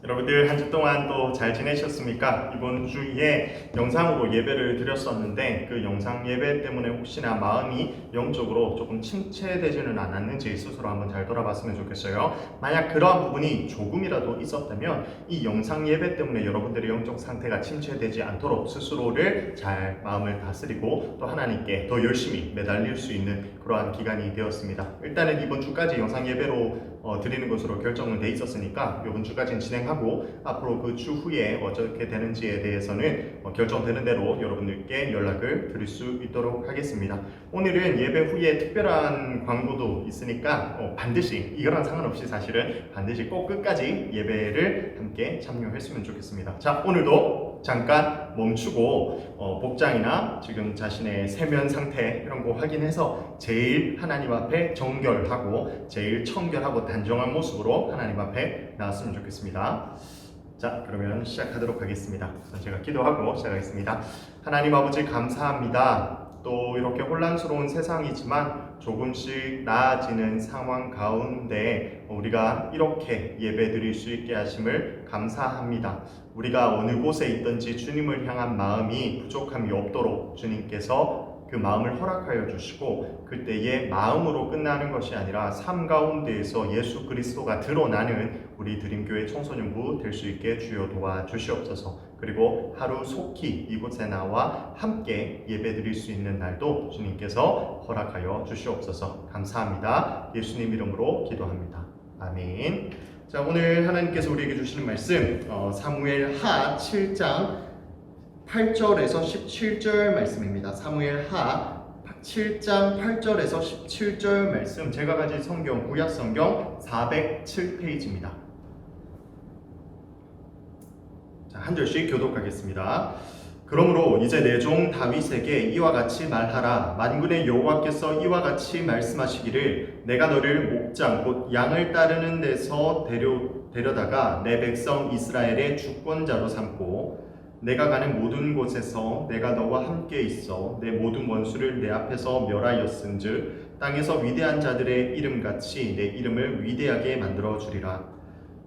여러분들 한 주 동안 또 잘 지내셨습니까? 이번 주에 영상으로 예배를 드렸었는데 그 영상 예배 때문에 혹시나 마음이 영적으로 조금 침체되지는 않았는지 스스로 한번 잘 돌아봤으면 좋겠어요. 만약 그러한 부분이 조금이라도 있었다면 이 영상 예배 때문에 여러분들의 영적 상태가 침체되지 않도록 스스로를 잘 마음을 다스리고 또 하나님께 더 열심히 매달릴 수 있는 그러한 기간이 되었습니다. 일단은 이번 주까지 영상 예배로 드리는 것으로 결정은 돼 있었으니까 이번 주까지는 진행하고 앞으로 그 주 후에 어떻게 되는지에 대해서는 결정되는 대로 여러분들께 연락을 드릴 수 있도록 하겠습니다. 오늘은 예배 후에 특별한 광고도 있으니까 반드시 이거랑 상관없이 사실은 반드시 꼭 끝까지 예배를 함께 참여했으면 좋겠습니다. 자, 오늘도 잠깐 멈추고 복장이나 지금 자신의 세면 상태 이런 거 확인해서 제일 하나님 앞에 정결하고 제일 청결하고 단정한 모습으로 하나님 앞에 나왔으면 좋겠습니다. 자, 그러면 시작하도록 하겠습니다. 제가 기도하고 시작하겠습니다. 하나님 아버지 감사합니다. 또 이렇게 혼란스러운 세상이지만 조금씩 나아지는 상황 가운데 우리가 이렇게 예배드릴 수 있게 하심을 감사합니다. 우리가 어느 곳에 있든지 주님을 향한 마음이 부족함이 없도록 주님께서 그 마음을 허락하여 주시고 그때의 마음으로 끝나는 것이 아니라 삶 가운데에서 예수 그리스도가 드러나는 우리 드림교회 청소년부 될 수 있게 주여 도와주시옵소서. 그리고 하루 속히 이곳에 나와 함께 예배드릴 수 있는 날도 주님께서 허락하여 주시옵소서. 감사합니다. 예수님 이름으로 기도합니다. 아멘. 자, 오늘 하나님께서 우리에게 주시는 말씀 사무엘 하 7장 8절에서 17절 말씀입니다. 사무엘 하 7장 8절에서 17절 말씀, 제가 가진 성경 구약 성경 407페이지입니다. 자, 한 절씩 교독하겠습니다. 그러므로 이제 내 종 다윗에게 이와 같이 말하라. 만군의 여호와께서 이와 같이 말씀하시기를 내가 너를 목장 곧 양을 따르는 데서 데려다가 내 백성 이스라엘의 주권자로 삼고 내가 가는 모든 곳에서 내가 너와 함께 있어 내 모든 원수를 내 앞에서 멸하였은즉 땅에서 위대한 자들의 이름같이 내 이름을 위대하게 만들어 주리라.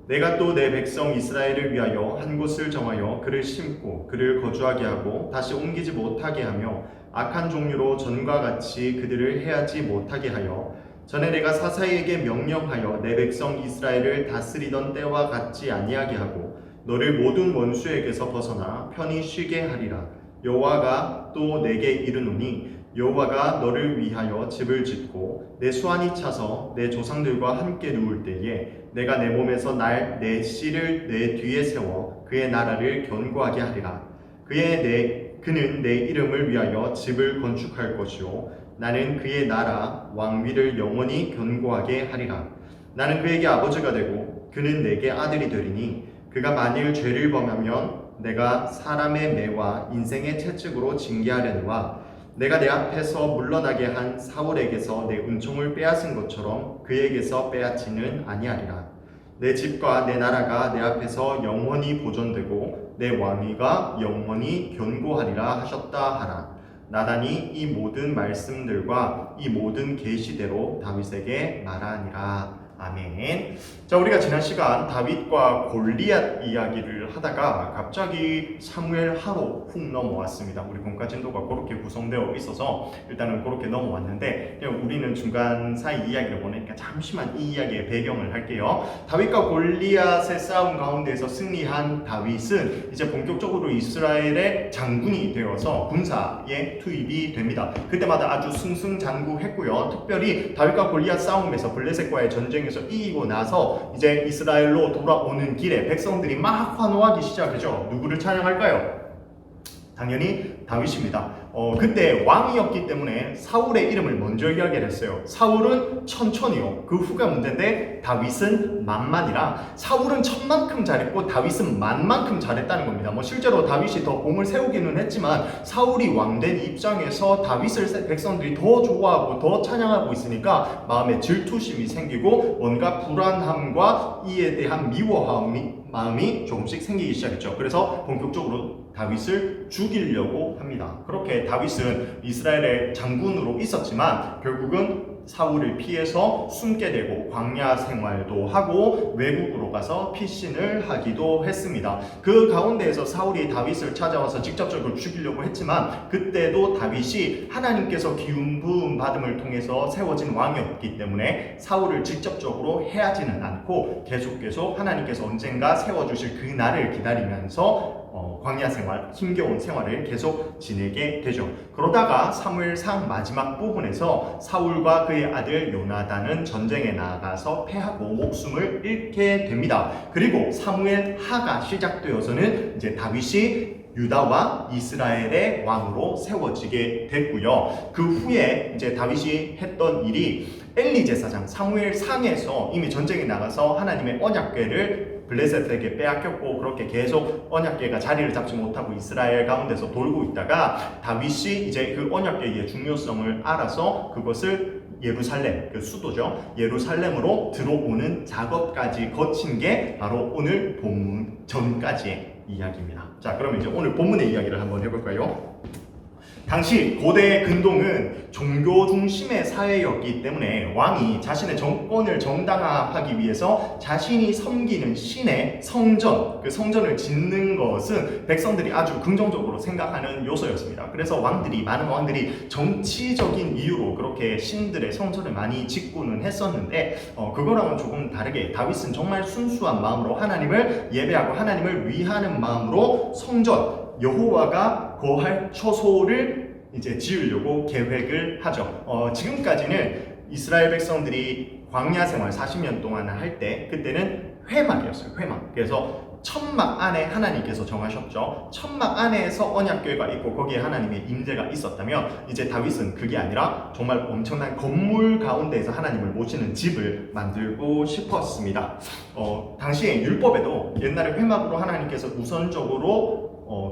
내가 또 내 백성 이스라엘을 위하여 한 곳을 정하여 그를 심고 그를 거주하게 하고 다시 옮기지 못하게 하며 악한 종류로 전과 같이 그들을 해하지 못하게 하여 전에 내가 사사에게 명령하여 내 백성 이스라엘을 다스리던 때와 같지 아니하게 하고 너를 모든 원수에게서 벗어나 편히 쉬게 하리라. 여호와가 또 내게 이르노니 여호와가 너를 위하여 집을 짓고 내 수완이 차서 내 조상들과 함께 누울 때에 내가 내 몸에서 내 씨를 내 뒤에 세워 그의 나라를 견고하게 하리라. 그는 내 이름을 위하여 집을 건축할 것이요 나는 그의 나라 왕위를 영원히 견고하게 하리라. 나는 그에게 아버지가 되고 그는 내게 아들이 되리니 그가 만일 죄를 범하면 내가 사람의 매와 인생의 채찍으로 징계하려니와 내가 내 앞에서 물러나게 한 사울에게서 내 은총을 빼앗은 것처럼 그에게서 빼앗지는 아니하리라. 내 집과 내 나라가 내 앞에서 영원히 보존되고 내 왕위가 영원히 견고하리라 하셨다 하라. 나단이 이 모든 말씀들과 이 모든 계시대로 다윗에게 말하니라. 아멘. 자, 우리가 지난 시간 다윗과 골리앗 이야기를 하다가 갑자기 사무엘 하로 훅 넘어왔습니다. 우리 본과 진도가 그렇게 구성되어 있어서 일단은 그렇게 넘어왔는데 우리는 중간 사이 이야기를 보내니까 잠시만 이 이야기의 배경을 할게요. 다윗과 골리앗의 싸움 가운데서 승리한 다윗은 이제 본격적으로 이스라엘의 장군이 되어서 군사에 투입이 됩니다. 그때마다 아주 승승장구했고요. 특별히 다윗과 골리앗 싸움에서 블레셋과의 전쟁에서 이기고 나서 이제 이스라엘로 돌아오는 길에 백성들이 막 환호하기 시작하죠. 누구를 찬양할까요? 당연히 다윗입니다. 그때 왕이었기 때문에 사울의 이름을 먼저 이야기를 했어요. 사울은 천천히요. 그 후가 문제인데 다윗은 만만이라 사울은 천만큼 잘했고 다윗은 만만큼 잘했다는 겁니다. 실제로 다윗이 더 공을 세우기는 했지만 사울이 왕된 입장에서 다윗을 백성들이 더 좋아하고 더 찬양하고 있으니까 마음에 질투심이 생기고 뭔가 불안함과 이에 대한 마음이 조금씩 생기기 시작했죠. 그래서 본격적으로 다윗을 죽이려고 합니다. 그렇게 다윗은 이스라엘의 장군으로 있었지만 결국은 사울을 피해서 숨게 되고 광야 생활도 하고 외국으로 가서 피신을 하기도 했습니다. 그 가운데에서 사울이 다윗을 찾아와서 직접적으로 죽이려고 했지만 그때도 다윗이 하나님께서 기름 부음 받음을 통해서 세워진 왕이었기 때문에 사울을 직접적으로 해하지는 않고 계속 하나님께서 언젠가 세워주실 그 날을 기다리면서 광야 생활, 힘겨운 생활을 계속 지내게 되죠. 그러다가 사무엘상 마지막 부분에서 사울과 그의 아들 요나단은 전쟁에 나가서 패하고 목숨을 잃게 됩니다. 그리고 사무엘 하가 시작되어서는 이제 다윗이 유다와 이스라엘의 왕으로 세워지게 됐고요. 그 후에 이제 다윗이 했던 일이 엘리 제사장 사무엘상에서 이미 전쟁에 나가서 하나님의 언약궤를 블레셋에게 빼앗겼고 그렇게 계속 언약궤가 자리를 잡지 못하고 이스라엘 가운데서 돌고 있다가 다윗이 이제 그 언약궤의 중요성을 알아서 그것을 예루살렘, 그 수도죠. 예루살렘으로 들어오는 작업까지 거친 게 바로 오늘 본문 전까지의 이야기입니다. 자, 그럼 이제 오늘 본문의 이야기를 한번 해볼까요? 당시 고대 근동은 종교 중심의 사회였기 때문에 왕이 자신의 정권을 정당화하기 위해서 자신이 섬기는 신의 성전, 그 성전을 짓는 것은 백성들이 아주 긍정적으로 생각하는 요소였습니다. 그래서 많은 왕들이 정치적인 이유로 그렇게 신들의 성전을 많이 짓고는 했었는데 그거랑은 조금 다르게 다윗은 정말 순수한 마음으로 하나님을 예배하고 하나님을 위하는 마음으로 성전, 여호와가 거할 처소를 이제 지으려고 계획을 하죠. 지금까지는 이스라엘 백성들이 광야 생활 40년 동안 할 때 그때는 회막이었어요. 회막. 그래서 천막 안에 하나님께서 정하셨죠. 천막 안에서 언약궤가 있고 거기에 하나님의 임재가 있었다면 이제 다윗은 그게 아니라 정말 엄청난 건물 가운데에서 하나님을 모시는 집을 만들고 싶었습니다. 당시에 율법에도 옛날에 회막으로 하나님께서 우선적으로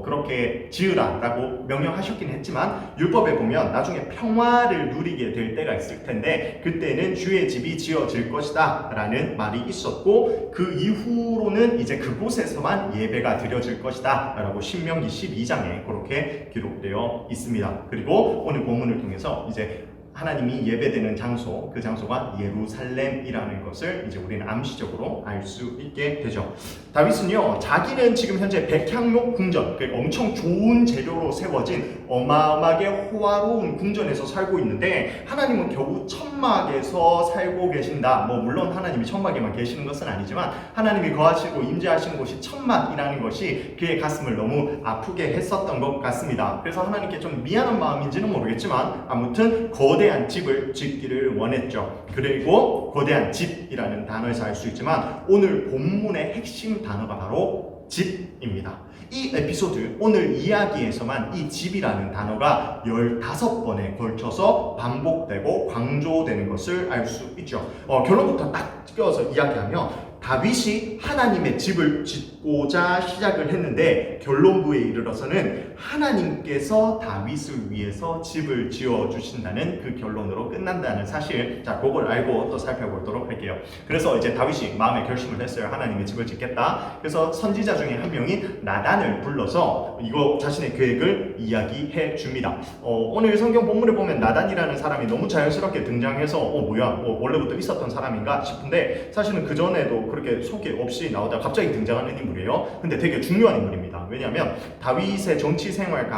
그렇게 지으라라고 명령하셨긴 했지만 율법에 보면 나중에 평화를 누리게 될 때가 있을 텐데 그때는 주의 집이 지어질 것이다 라는 말이 있었고 그 이후로는 이제 그곳에서만 예배가 드려질 것이다 라고 신명기 12장에 그렇게 기록되어 있습니다. 그리고 오늘 본문을 통해서 이제 하나님이 예배되는 장소, 그 장소가 예루살렘이라는 것을 이제 우리는 암시적으로 알 수 있게 되죠. 다윗은요, 자기는 지금 현재 백향로 궁전, 그러니까 엄청 좋은 재료로 세워진 어마어마하게 호화로운 궁전에서 살고 있는데 하나님은 겨우 천막에서 살고 계신다. 물론 하나님이 천막에만 계시는 것은 아니지만 하나님이 거하시고 임재하시는 곳이 천막이라는 것이 그의 가슴을 너무 아프게 했었던 것 같습니다. 그래서 하나님께 좀 미안한 마음인지는 모르겠지만 아무튼 거대한 집을 짓기를 원했죠. 그리고 거대한 집이라는 단어에서 알 수 있지만 오늘 본문의 핵심 단어가 바로 집입니다. 이 에피소드, 오늘 이야기에서만 이 집이라는 단어가 15번에 걸쳐서 반복되고 강조되는 것을 알 수 있죠. 결론부터 딱 띄어서 이야기하면 다윗이 하나님의 집을 짓고자 시작을 했는데 결론부에 이르러서는 하나님께서 다윗을 위해서 집을 지어주신다는 그 결론으로 끝난다는 사실, 자, 그걸 알고 또 살펴보도록 할게요. 그래서 이제 다윗이 마음의 결심을 했어요. 하나님의 집을 짓겠다. 그래서 선지자 중에 한 명이 나단을 불러서 이거 자신의 계획을 이야기해 줍니다. 오늘 성경 본문을 보면 나단이라는 사람이 너무 자연스럽게 등장해서 뭐야, 원래부터 있었던 사람인가 싶은데 사실은 그 전에도 그렇게 소개 없이 나오다가 갑자기 등장하는 인물이에요. 근데 되게 중요한 인물입니다. 왜냐하면 다윗의 정치 생활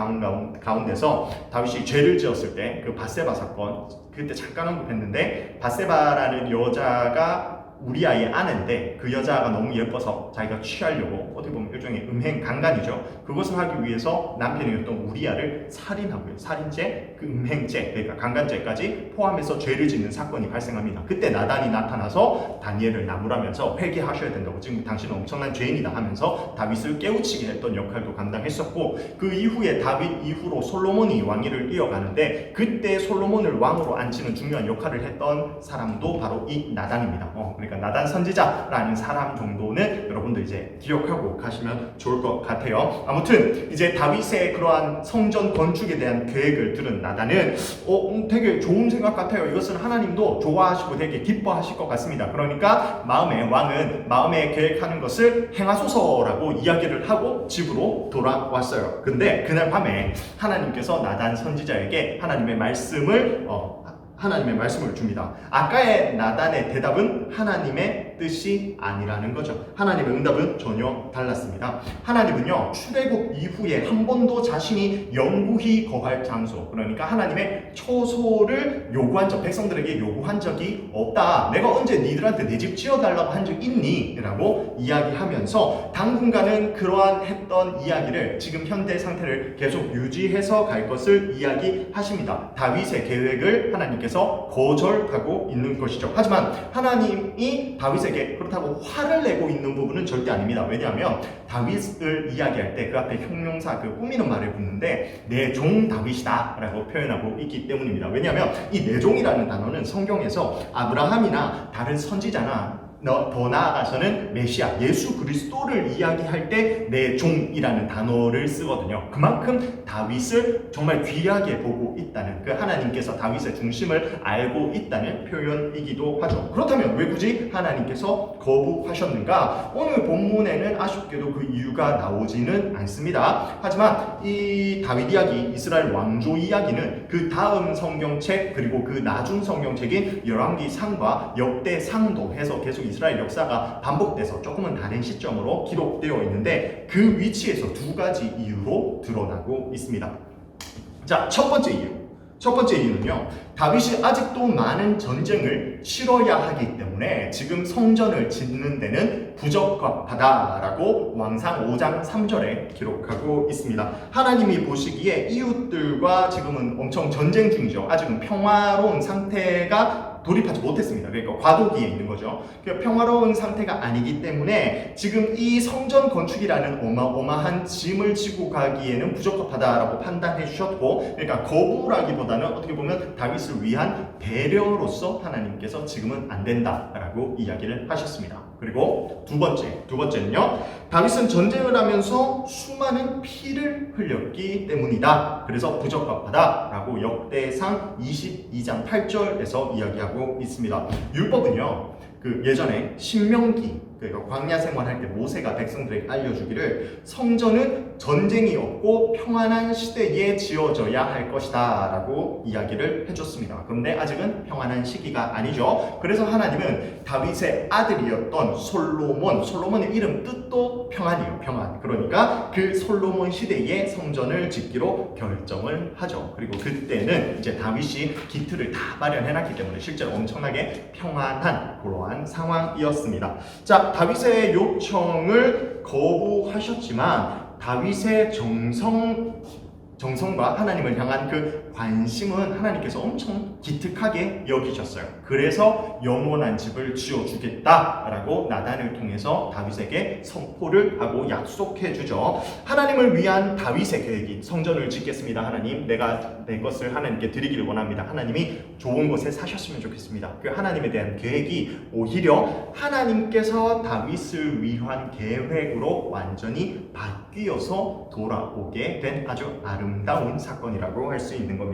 가운데서 다윗이 죄를 지었을 때 그 밧세바 사건, 그때 잠깐 언급했는데 밧세바라는 여자가 우리아의 아내인데 그 여자가 너무 예뻐서 자기가 취하려고 어떻게 보면 일종의 음행 강간이죠. 그것을 하기 위해서 남편이었던 우리아를 살인하고요. 살인죄, 그 음행죄, 그러니까 강간죄까지 포함해서 죄를 짓는 사건이 발생합니다. 그때 나단이 나타나서 다니엘을 나무라면서 회개하셔야 된다고, 지금 당신은 엄청난 죄인이다 하면서 다윗을 깨우치게 했던 역할도 감당했었고, 그 이후에 다윗 이후로 솔로몬이 왕위를 이어가는데 그때 솔로몬을 왕으로 앉히는 중요한 역할을 했던 사람도 바로 이 나단입니다. 그러니까 나단 선지자라는 사람 정도는 여러분도 이제 기억하고 가시면 좋을 것 같아요. 아무튼 이제 다윗의 그러한 성전 건축에 대한 계획을 들은 나단은 되게 좋은 생각 같아요. 이것은 하나님도 좋아하시고 되게 기뻐하실 것 같습니다. 그러니까 왕은 마음에 계획하는 것을 행하소서라고 이야기를 하고 집으로 돌아왔어요. 근데 그날 밤에 하나님께서 나단 선지자에게 하나님의 말씀을 하나님의 말씀을 줍니다. 아까의 나단의 대답은 하나님의 뜻이 아니라는 거죠. 하나님의 응답은 전혀 달랐습니다. 하나님은요, 출애굽 이후에 한 번도 자신이 영구히 거할 장소, 그러니까 하나님의 처소를 백성들에게 요구한 적이 없다. 내가 언제 니들한테 내 집 지어달라고 한 적 있니? 라고 이야기하면서 당분간은 그러한 했던 이야기를 지금 현대 상태를 계속 유지해서 갈 것을 이야기하십니다. 다윗의 계획을 하나님께서 거절하고 있는 것이죠. 하지만 하나님이 다윗에게 그렇다고 화를 내고 있는 부분은 절대 아닙니다. 왜냐하면 다윗을 이야기할 때 그 앞에 형용사, 꾸미는 말을 붙는데 내 종 다윗이다 라고 표현하고 있기 때문입니다. 왜냐하면 이 내 종이라는 단어는 성경에서 아브라함이나 다른 선지자나 더 나아가서는 메시아, 예수 그리스도를 이야기할 때 내 종이라는 단어를 쓰거든요. 그만큼 다윗을 정말 귀하게 보고 있다는, 하나님께서 다윗의 중심을 알고 있다는 표현이기도 하죠. 그렇다면 왜 굳이 하나님께서 거부하셨는가? 오늘 본문에는 아쉽게도 그 이유가 나오지는 않습니다. 하지만 이 다윗 이야기, 이스라엘 왕조 이야기는 그 다음 성경책, 그리고 그 나중 성경책인 열왕기상과 역대상도 해서 계속 이스라엘 역사가 반복돼서 조금은 다른 시점으로 기록되어 있는데 그 위치에서 두 가지 이유로 드러나고 있습니다. 자, 첫 번째 이유는요, 다윗이 아직도 많은 전쟁을 치러야 하기 때문에 지금 성전을 짓는 데는 부적합하다라고 왕상 5장 3절에 기록하고 있습니다. 하나님이 보시기에 이웃들과 지금은 엄청 전쟁 중이죠. 아직은 평화로운 상태가 돌입하지 못했습니다. 그러니까 과도기에 있는 거죠. 평화로운 상태가 아니기 때문에 지금 이 성전 건축이라는 어마어마한 짐을 지고 가기에는 부적합하다라고 판단해 주셨고, 그러니까 거부라기보다는 어떻게 보면 다윗을 위한 배려로서 하나님께서 지금은 안 된다라고 이야기를 하셨습니다. 그리고 두 번째는요, 다윗은 전쟁을 하면서 수많은 피를 흘렸기 때문이다. 그래서 부적합하다라고 역대상 22장 8절에서 이야기하고 있습니다. 율법은요, 예전에 신명기, 그러니까 광야 생활할 때 모세가 백성들에게 알려주기를 성전은 전쟁이 없고 평안한 시대에 지어져야 할 것이다 라고 이야기를 해줬습니다. 그런데 아직은 평안한 시기가 아니죠. 그래서 하나님은 다윗의 아들이었던 솔로몬의 이름 뜻도 평안이에요. 평안. 그러니까 그 솔로몬 시대에 성전을 짓기로 결정을 하죠. 그리고 그때는 이제 다윗이 기틀을 다 마련해놨기 때문에 실제로 엄청나게 평안한 그러한 상황이었습니다. 자, 다윗의 요청을 거부하셨지만 다윗의 정성과 하나님을 향한 그 관심은 하나님께서 엄청 기특하게 여기셨어요. 그래서 영원한 집을 지어주겠다라고 나단을 통해서 다윗에게 선포를 하고 약속해 주죠. 하나님을 위한 다윗의 계획이 성전을 짓겠습니다. 하나님, 내가 내 것을 하나님께 드리기를 원합니다. 하나님이 좋은 곳에 사셨으면 좋겠습니다. 그 하나님에 대한 계획이 오히려 하나님께서 다윗을 위한 계획으로 완전히 바뀌어서 돌아오게 된 아주 아름다운 사건이라고 할 수 있는 겁니다.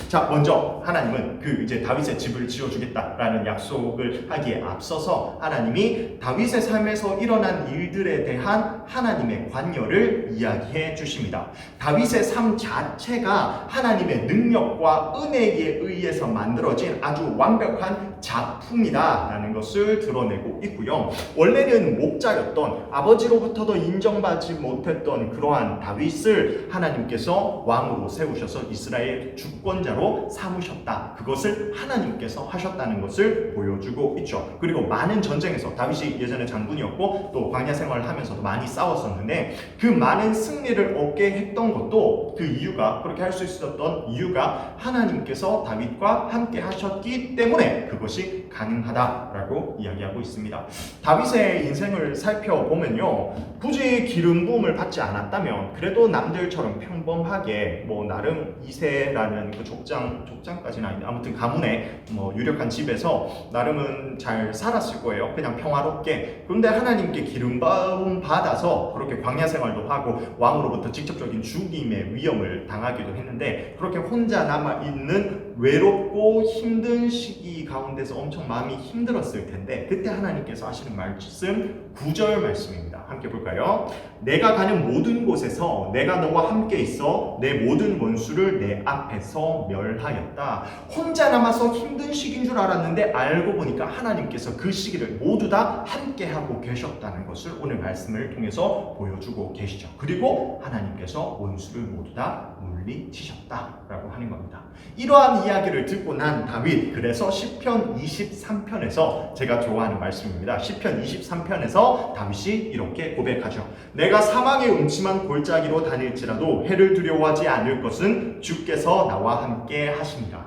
자, 먼저 하나님은 이제 다윗의 집을 지어주겠다라는 약속을 하기에 앞서서 하나님이 다윗의 삶에서 일어난 일들에 대한 하나님의 관여를 이야기해 주십니다. 다윗의 삶 자체가 하나님의 능력과 은혜에 의해서 만들어진 아주 완벽한 작품이다라는 것을 드러내고 있고요. 원래는 목자였던, 아버지로부터도 인정받지 못했던 그러한 다윗을 하나님께서 왕으로 세우셔서 이스라엘 주권자로 삼으셨다. 그것을 하나님께서 하셨다는 것을 보여주고 있죠. 그리고 많은 전쟁에서 다윗이 예전에 장군이었고 또 광야 생활을 하면서도 많이 싸웠었는데 그 많은 승리를 얻게 했던 것도 그 이유가, 그렇게 할 수 있었던 이유가 하나님께서 다윗과 함께 하셨기 때문에 그것이 가능하다라고 이야기하고 있습니다. 다윗의 인생을 살펴보면요, 굳이 기름 부음을 받지 않았다면 그래도 남들처럼 평범하게 나름 2세라는 그 족장까지는 아닌데 아무튼 가문의 유력한 집에서 나름은 잘 살았을 거예요. 그냥 평화롭게. 그런데 하나님께 기름 부음 받아서 그렇게 광야 생활도 하고 왕으로부터 직접적인 죽임의 위험을 당하기도 했는데, 그렇게 혼자 남아 있는 외롭고 힘든 시기 가운데 가운데서 엄청 마음이 힘들었을 텐데 그때 하나님께서 하시는 말씀 9절 말씀입니다. 함께 볼까요? 내가 가는 모든 곳에서 내가 너와 함께 있어 내 모든 원수를 내 앞에서 멸하였다. 혼자 남아서 힘든 시기인 줄 알았는데 알고 보니까 하나님께서 그 시기를 모두 다 함께 하고 계셨다는 것을 오늘 말씀을 통해서 보여주고 계시죠. 그리고 하나님께서 원수를 모두 다 물리치셨다라고 하는 겁니다. 이러한 이야기를 듣고 난 다윗, 그래서 시편 23편에서 제가 좋아하는 말씀입니다. 시편 23편에서 다윗이 이렇게 고백하죠. 내가 사망의 음침한 골짜기로 다닐지라도 해를 두려워하지 않을 것은 주께서 나와 함께 하심이라.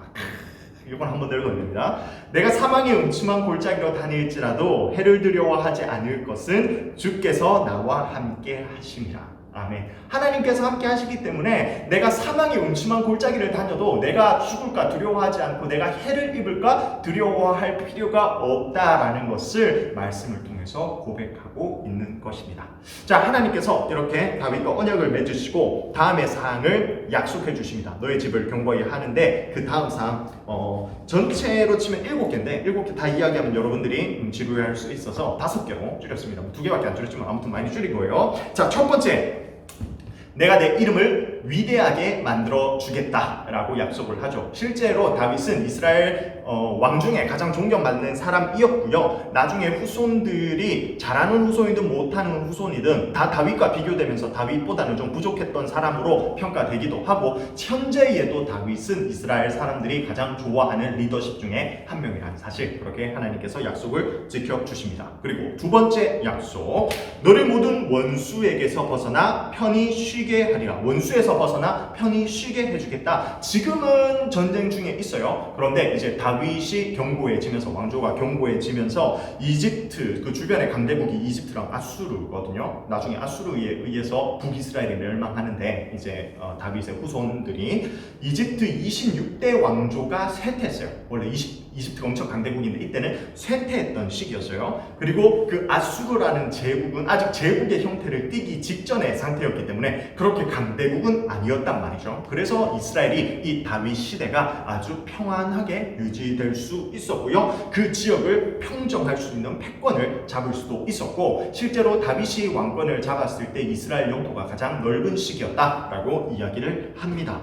이건 한번 더 읽어야 됩니다. 내가 사망의 음침한 골짜기로 다닐지라도 해를 두려워하지 않을 것은 주께서 나와 함께 하심이라. 아멘. 하나님께서 함께 하시기 때문에 내가 사망의 음침한 골짜기를 다녀도 내가 죽을까 두려워하지 않고 내가 해를 입을까 두려워할 필요가 없다라는 것을 말씀을 통해서 고백하고 있는 것입니다. 자, 하나님께서 이렇게 다윗과 언약을 맺으시고 다음의 사항을 약속해 주십니다. 너의 집을 견고히 하는데 그 다음 사항 전체로 치면 7개인데 7개 다 이야기하면 여러분들이 지루해할 수 있어서 5개로 줄였습니다. 2개밖에 안 줄였지만 아무튼 많이 줄인 거예요. 자, 첫 번째, 내가 내 이름을 위대하게 만들어 주겠다라고 약속을 하죠. 실제로 다윗은 이스라엘 왕 중에 가장 존경받는 사람이었고요. 나중에 후손들이 잘하는 후손이든 못하는 후손이든 다 다윗과 비교되면서 다윗보다는 좀 부족했던 사람으로 평가되기도 하고, 현재에도 다윗은 이스라엘 사람들이 가장 좋아하는 리더십 중에 한 명이라는 사실, 그렇게 하나님께서 약속을 지켜주십니다. 그리고 두 번째 약속, 너를 모든 원수에게서 벗어나 편히 쉬게 하리라. 원수에서 벗어나 편히 쉬게 해주겠다. 지금은 전쟁 중에 있어요. 그런데 이제 다윗이 견고해지면서, 왕조가 견고해지면서 이집트, 그 주변의 강대국이 이집트랑 아수르거든요. 나중에 아수르에 의해서 북이스라엘이 멸망하는데 이제 다윗의 후손들이 이집트 26대 왕조가 쇠퇴했어요. 원래 이집트가 엄청 강대국인데 이때는 쇠퇴했던 시기였어요. 그리고 그 아수르라는 제국은 아직 제국의 형태를 띠기 직전의 상태였기 때문에 그렇게 강대국은 아니었단 말이죠. 그래서 이스라엘이 이 다윗 시대가 아주 평안하게 유지될 수 있었고요. 그 지역을 평정할 수 있는 패권을 잡을 수도 있었고, 실제로 다윗이 왕권을 잡았을 때 이스라엘 영토가 가장 넓은 시기였다라고 이야기를 합니다.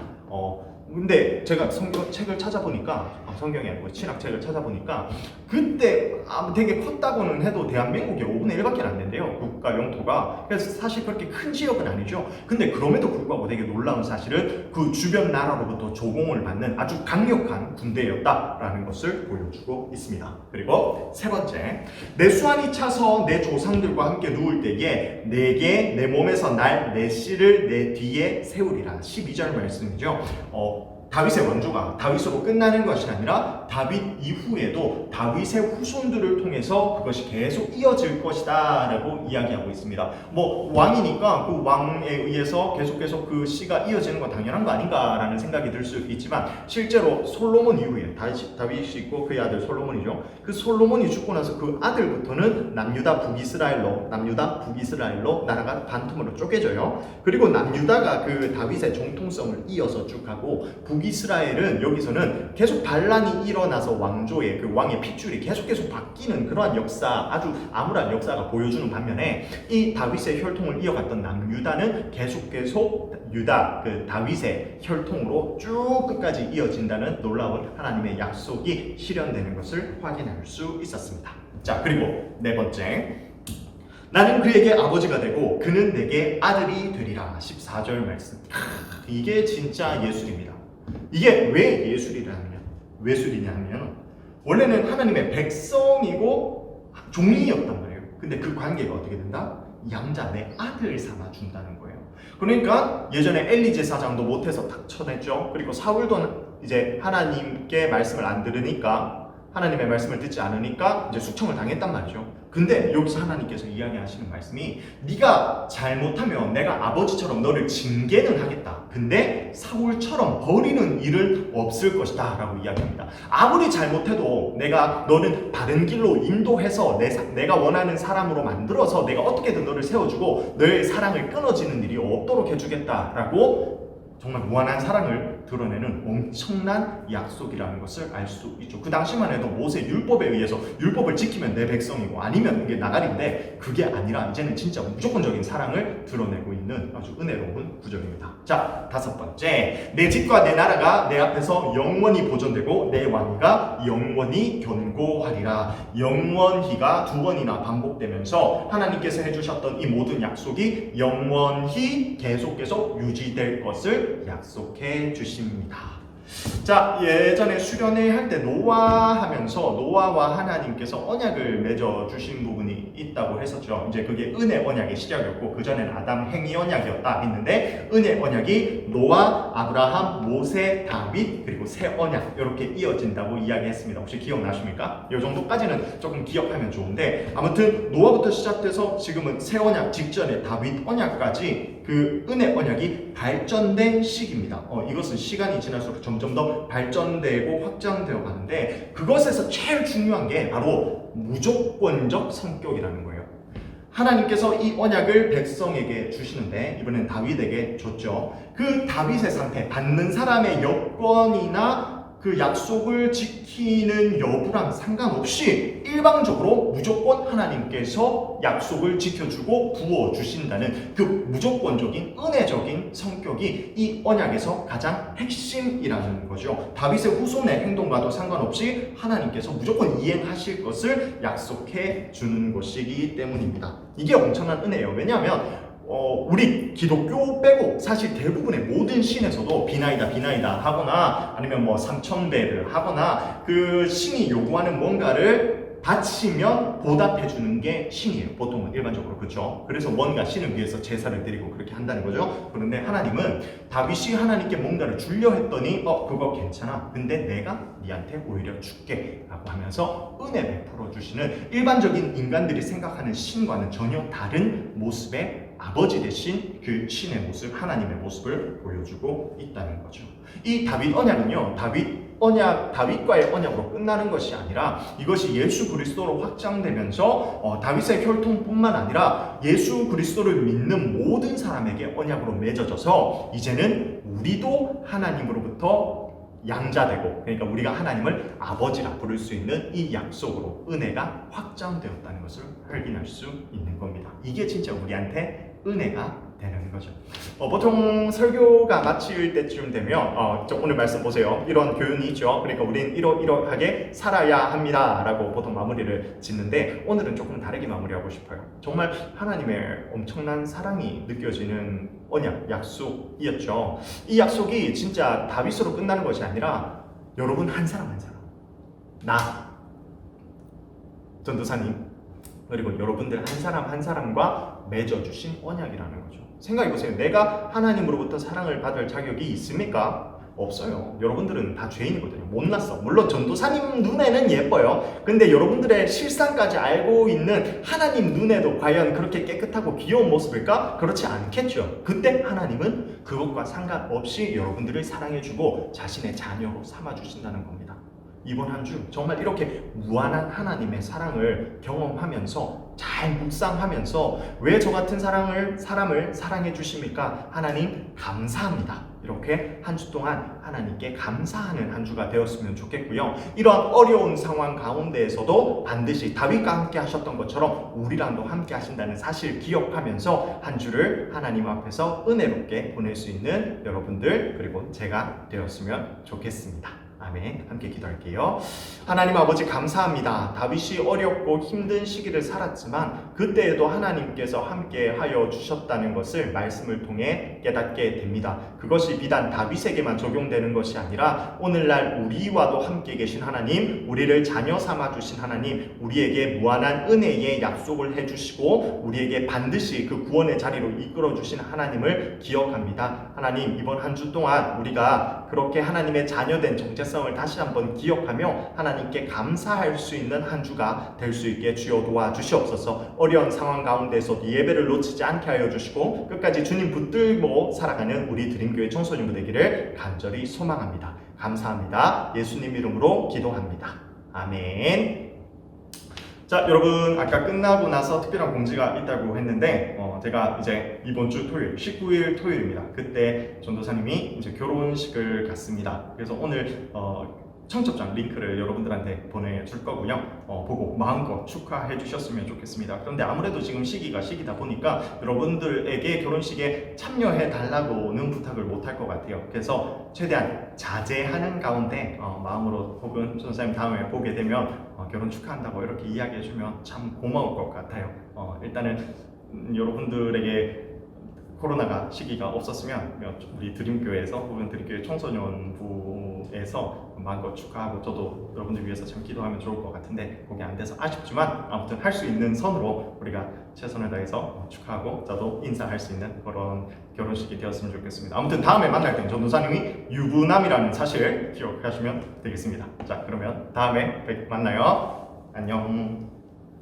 근데 제가 책을 찾아보니까, 성경이 아니고 신학책을 찾아보니까 그때 되게 컸다고는 해도 대한민국의 5분의 1밖에 안 된대요, 국가 영토가. 그래서 사실 그렇게 큰 지역은 아니죠. 근데 그럼에도 불구하고 되게 놀라운 사실은 그 주변 나라로부터 조공을 받는 아주 강력한 군대였다라는 것을 보여주고 있습니다. 그리고 세 번째, 내 수완이 차서 내 조상들과 함께 누울 때에 내게 내 몸에서 날 내 씨를 내 뒤에 세우리라. 12절 말씀이죠. 다윗의 왕조가 다윗으로 끝나는 것이 아니라 다윗 이후에도 다윗의 후손들을 통해서 그것이 계속 이어질 것이다 라고 이야기하고 있습니다. 왕이니까 그 왕에 의해서 계속 그 씨가 이어지는 건 당연한 거 아닌가 라는 생각이 들 수 있지만, 실제로 솔로몬 이후에 다윗이 있고 그의 아들 솔로몬이죠. 그 솔로몬이 죽고 나서 그 아들부터는 남유다 북이스라엘로 나라가 반틈으로 쪼개져요. 그리고 남유다가 그 다윗의 정통성을 이어서 쭉 가고, 북이스라엘은 여기서는 계속 반란이 일어나서 왕조의 그 왕의 핏줄이 계속 바뀌는 그러한 역사, 아주 암울한 역사가 보여주는 반면에 이 다윗의 혈통을 이어갔던 남유다는 계속 유다, 그 다윗의 혈통으로 쭉 끝까지 이어진다는 놀라운 하나님의 약속이 실현되는 것을 확인할 수 있었습니다. 자, 그리고 네 번째, 나는 그에게 아버지가 되고 그는 내게 아들이 되리라. 14절 말씀. 이게 진짜 예술입니다. 이게 왜 예술이냐면 원래는 하나님의 백성이고 종이었단 말이에요. 근데 그 관계가 어떻게 된다? 양자, 내 아들 삼아 준다는 거예요. 그러니까 예전에 엘리 제사장도 못해서 탁 쳐냈죠. 그리고 사울도 이제 하나님께 말씀을 안 들으니까, 하나님의 말씀을 듣지 않으니까 이제 숙청을 당했단 말이죠. 근데 여기서 하나님께서 이야기하시는 말씀이, 네가 잘못하면 내가 아버지처럼 너를 징계는 하겠다. 근데 사울처럼 버리는 일은 없을 것이다 라고 이야기합니다. 아무리 잘못해도 너는 바른 길로 인도해서 내가 원하는 사람으로 만들어서 내가 어떻게든 너를 세워주고 너의 사랑을 끊어지는 일이 없도록 해주겠다라고 정말 무한한 사랑을 드러내는 엄청난 약속이라는 것을 알 수 있죠. 그 당시만 해도 모세 율법에 의해서 율법을 지키면 내 백성이고 아니면 이게 나가리인데, 그게 아니라 이제는 진짜 무조건적인 사랑을 드러내고 있는 아주 은혜로운 구절입니다. 자, 5번째, 내 집과 내 나라가 내 앞에서 영원히 보존되고 내 왕위가 영원히 견고하리라. 영원히가 2번이나 반복되면서 하나님께서 해주셨던 이 모든 약속이 영원히 계속해서 유지될 것을 약속해 주십니다. 자, 예전에 수련회 할 때 노아하면서 노아와 하나님께서 언약을 맺어 주신 부분이 있다고 했었죠. 이제 그게 은혜 언약의 시작이었고, 그전에는 아담 행위 언약이었다 했는데, 은혜 언약이 노아, 아브라함, 모세, 다윗, 그리고 새 언약 이렇게 이어진다고 이야기했습니다. 혹시 기억나십니까? 이 정도까지는 조금 기억하면 좋은데, 아무튼 노아부터 시작돼서 지금은 새 언약 직전에 다윗 언약까지 그 은혜 언약이 발전된 시기입니다. 이것은 시간이 지날수록 점점 더 발전되고 확장되어 가는데, 그것에서 제일 중요한 게 바로 무조건적 성격이라는 거예요. 하나님께서 이 언약을 백성에게 주시는데, 이번엔 다윗에게 줬죠. 그 다윗의 상태, 받는 사람의 여건이나 그 약속을 지키는 여부랑 상관없이 일방적으로 무조건 하나님께서 약속을 지켜주고 부어주신다는 그 무조건적인 은혜적인 성격이 이 언약에서 가장 핵심이라는 거죠. 다윗의 후손의 행동과도 상관없이 하나님께서 무조건 이행하실 것을 약속해 주는 것이기 때문입니다. 이게 엄청난 은혜예요. 왜냐하면 우리 기독교 빼고 사실 대부분의 모든 신에서도 비나이다 하거나 아니면 뭐 삼천배를 하거나 그 신이 요구하는 뭔가를 바치면 보답해 주는 게 신이에요. 보통은 일반적으로. 그렇죠? 그래서 뭔가 신을 위해서 제사를 드리고 그렇게 한다는 거죠. 그런데 하나님은 다윗이 하나님께 뭔가를 주려 했더니 그거 괜찮아. 근데 내가 네한테 오히려 줄게 라고 하면서 은혜 베풀어 주시는, 일반적인 인간들이 생각하는 신과는 전혀 다른 모습의 아버지 대신 그 신의 모습, 하나님의 모습을 보여주고 있다는 거죠. 이 다윗 언약은요, 다윗과의 언약으로 끝나는 것이 아니라 이것이 예수 그리스도로 확장되면서 다윗의 혈통뿐만 아니라 예수 그리스도를 믿는 모든 사람에게 언약으로 맺어져서 이제는 우리도 하나님으로부터 양자되고, 그러니까 우리가 하나님을 아버지라 부를 수 있는 이 약속으로 은혜가 확장되었다는 것을 확인할 수 있는 겁니다. 이게 진짜 우리한테 은혜가 되는 거죠. 보통 설교가 마칠 때쯤 되면 오늘 말씀 보세요. 이런 교훈이 있죠. 그러니까 우리는 이러하게 살아야 합니다 라고 보통 마무리를 짓는데, 오늘은 조금 다르게 마무리하고 싶어요. 정말 하나님의 엄청난 사랑이 느껴지는 언약, 약속이었죠. 이 약속이 진짜 다윗으로 끝나는 것이 아니라 여러분 한 사람 한 사람, 나 전도사님, 그리고 여러분들 한 사람 한 사람과 맺어주신 언약이라는 거죠. 생각해보세요. 내가 하나님으로부터 사랑을 받을 자격이 있습니까? 없어요. 여러분들은 다 죄인이거든요. 못났어. 물론 전도사님 눈에는 예뻐요. 근데 여러분들의 실상까지 알고 있는 하나님 눈에도 과연 그렇게 깨끗하고 귀여운 모습일까? 그렇지 않겠죠. 그때 하나님은 그것과 상관없이 여러분들을 사랑해주고 자신의 자녀로 삼아주신다는 겁니다. 이번 한 주 정말 이렇게 무한한 하나님의 사랑을 경험하면서 잘 묵상하면서 왜 저 같은 사람을 사랑해 주십니까? 하나님 감사합니다. 이렇게 한 주 동안 하나님께 감사하는 한 주가 되었으면 좋겠고요. 이러한 어려운 상황 가운데에서도 반드시 다윗과 함께 하셨던 것처럼 우리랑도 함께 하신다는 사실 기억하면서 한 주를 하나님 앞에서 은혜롭게 보낼 수 있는 여러분들, 그리고 제가 되었으면 좋겠습니다. 아멘. 함께 기도할게요. 하나님 아버지 감사합니다. 다윗이 어렵고 힘든 시기를 살았지만 그때에도 하나님께서 함께 하여 주셨다는 것을 말씀을 통해 깨닫게 됩니다. 그것이 비단 다윗에게만 적용되는 것이 아니라 오늘날 우리와도 함께 계신 하나님, 우리를 자녀 삼아 주신 하나님, 우리에게 무한한 은혜의 약속을 해주시고 우리에게 반드시 그 구원의 자리로 이끌어 주신 하나님을 기억합니다. 하나님, 이번 한 주 동안 우리가 그렇게 하나님의 자녀된 정체성을 다시 한번 기억하며 하나님께 감사할 수 있는 한 주가 될 수 있게 주여 도와주시옵소서. 어려운 상황 가운데서도 예배를 놓치지 않게 하여 주시고 끝까지 주님 붙들고 살아가는 우리 드림교회 청소년부 되기를 간절히 소망합니다. 감사합니다. 예수님 이름으로 기도합니다. 아멘. 자, 여러분 아까 끝나고 나서 특별한 공지가 있다고 했는데 제가 이제 이번 주 토요일 19일 토요일입니다. 그때 전도사님이 이제 결혼식을 갔습니다. 그래서 오늘 청첩장 링크를 여러분들한테 보내줄 거고요. 보고 마음껏 축하해 주셨으면 좋겠습니다. 그런데 아무래도 지금 시기다 보니까 여러분들에게 결혼식에 참여해 달라고는 부탁을 못 할 것 같아요. 그래서 최대한 자제하는 가운데 마음으로 혹은 전사님 다음에 보게 되면 결혼 축하한다고 이렇게 이야기해 주면 참 고마울 것 같아요. 일단은 여러분들에게 코로나가 시기가 없었으면 우리 드림교회에서 혹은 드림교회 청소년부에서 마음껏 축하하고 저도 여러분들 위해서 참 기도하면 좋을 것 같은데 그게 안 돼서 아쉽지만 아무튼 할 수 있는 선으로 우리가 최선을 다해서 축하하고 저도 인사할 수 있는 그런 결혼식이 되었으면 좋겠습니다. 아무튼 다음에 만날 땐 전도사님이 유부남이라는 사실 기억하시면 되겠습니다. 자, 그러면 다음에 만나요. 안녕.